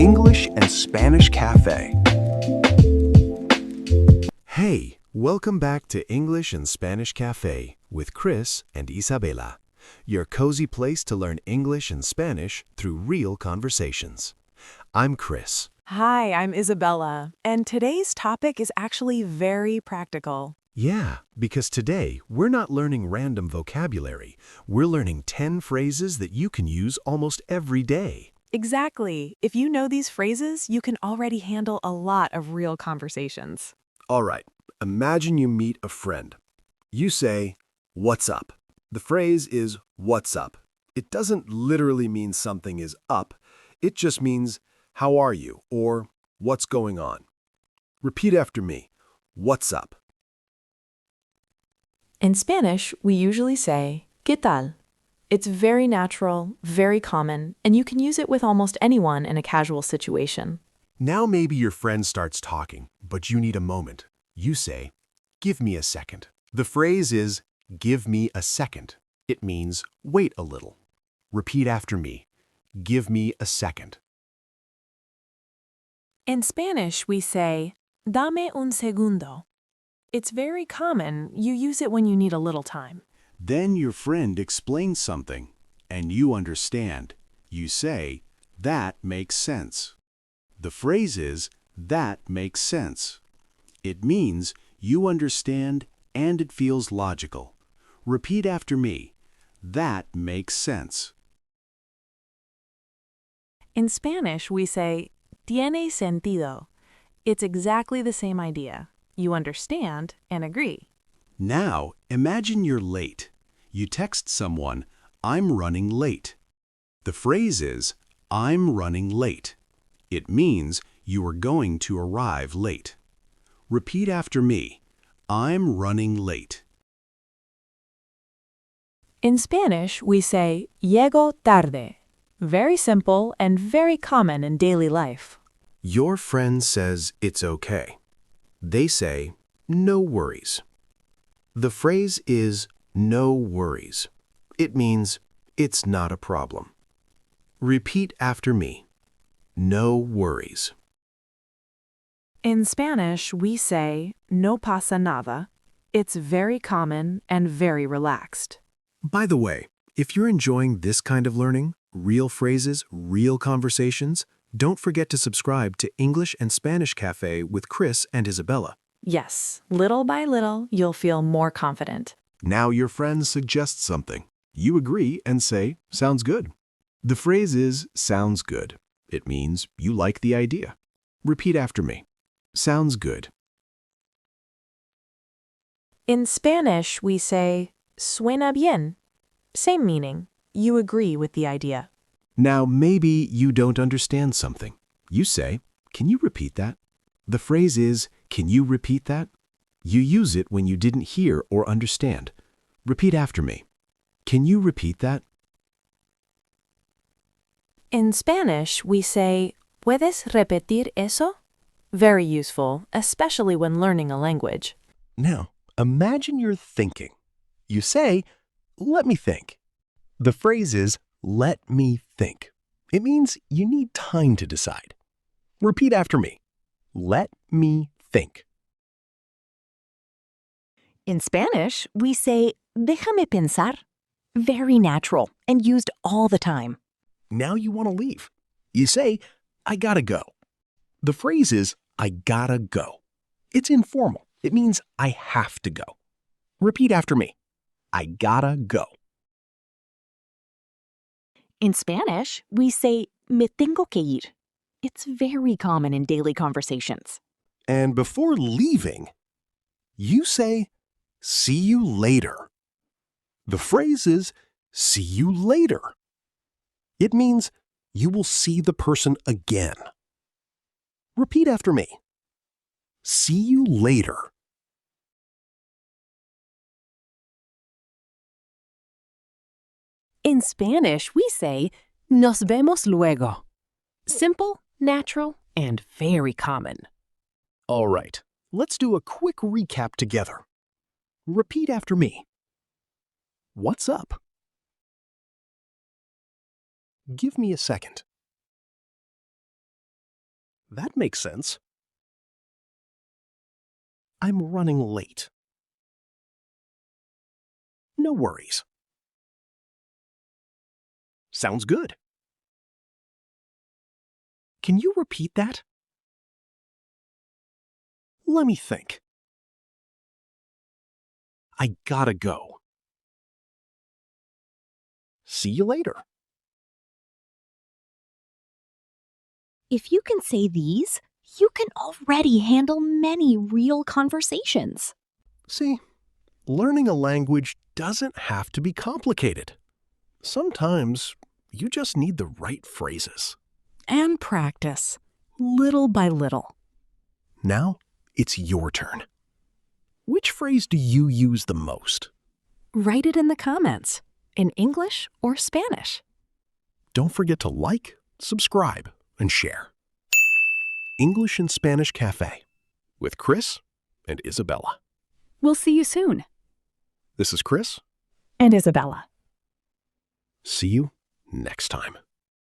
English and Spanish Cafe. Hey, welcome back to English and Spanish Cafe with Cris and Isabella, your cozy place to learn English and Spanish through real conversations. I'm Cris. Hi, I'm Isabella, and today's topic is actually very practical. Yeah, because today we're not learning random vocabulary. We're learning 10 phrases that you can use almost every day. Exactly. If you know these phrases, you can already handle a lot of real conversations. All right, imagine you meet a friend. You say, "What's up?" The phrase is, "What's up?" It doesn't literally mean something is up. It just means, "How are you?" or "What's going on?" Repeat after me. What's up? In Spanish, we usually say, ¿Qué tal? It's very natural, very common, and you can use it with almost anyone in a casual situation. Now maybe your friend starts talking, but you need a moment. You say, "Give me a second." The phrase is, "Give me a second." It means, wait a little. Repeat after me. Give me a second. In Spanish, we say, Dame un segundo. It's very common. You use it when you need a little time. Then your friend explains something, and you understand. You say, "That makes sense." The phrase is, "That makes sense." It means you understand and it feels logical. Repeat after me. That makes sense. In Spanish, we say, Tiene sentido. It's exactly the same idea. You understand and agree. Now, imagine you're late. You text someone, "I'm running late." The phrase is, "I'm running late." It means you are going to arrive late. Repeat after me. I'm running late. In Spanish, we say, Llego tarde. Very simple and very common in daily life. Your friend says it's okay. They say, "No worries." The phrase is, "no worries." It means, it's not a problem. Repeat after me. No worries. In Spanish, we say, No pasa nada. It's very common and very relaxed. By the way, if you're enjoying this kind of learning, real phrases, real conversations, don't forget to subscribe to English and Spanish Cafe with Cris and Isabella. Yes, little by little, you'll feel more confident. Now your friend suggests something. You agree and say, "Sounds good." The phrase is, "sounds good." It means you like the idea. Repeat after me. Sounds good. In Spanish, we say, Suena bien. Same meaning. You agree with the idea. Now maybe you don't understand something. You say, "Can you repeat that?" The phrase is, "Can you repeat that?" You use it when you didn't hear or understand. Repeat after me. Can you repeat that? In Spanish, we say, ¿Puedes repetir eso? Very useful, especially when learning a language. Now, imagine you're thinking. You say, "Let me think." The phrase is, "let me think." It means you need time to decide. Repeat after me. Let me think. In Spanish, we say, déjame pensar. Very natural and used all the time. Now you want to leave. You say, "I gotta go." The phrase is, "I gotta go." It's informal. It means I have to go. Repeat after me. I gotta go. In Spanish, we say, me tengo que ir. It's very common in daily conversations. And before leaving, you say, "See you later." The phrase is, "See you later." It means you will see the person again. Repeat after me. See you later. In Spanish, we say, nos vemos luego. Simple, natural, and very common. All right, let's do a quick recap together. Repeat after me. What's up? Give me a second. That makes sense. I'm running late. No worries. Sounds good. Can you repeat that? Let me think. I gotta go. See you later. If you can say these, you can already handle many real conversations. See, learning a language doesn't have to be complicated. Sometimes you just need the right phrases. And practice, little by little. Now, it's your turn. Which phrase do you use the most? Write it in the comments, in English or Spanish. Don't forget to like, subscribe, and share. English and Spanish Cafe with Cris and Isabella. We'll see you soon. This is Cris. And Isabella. See you next time.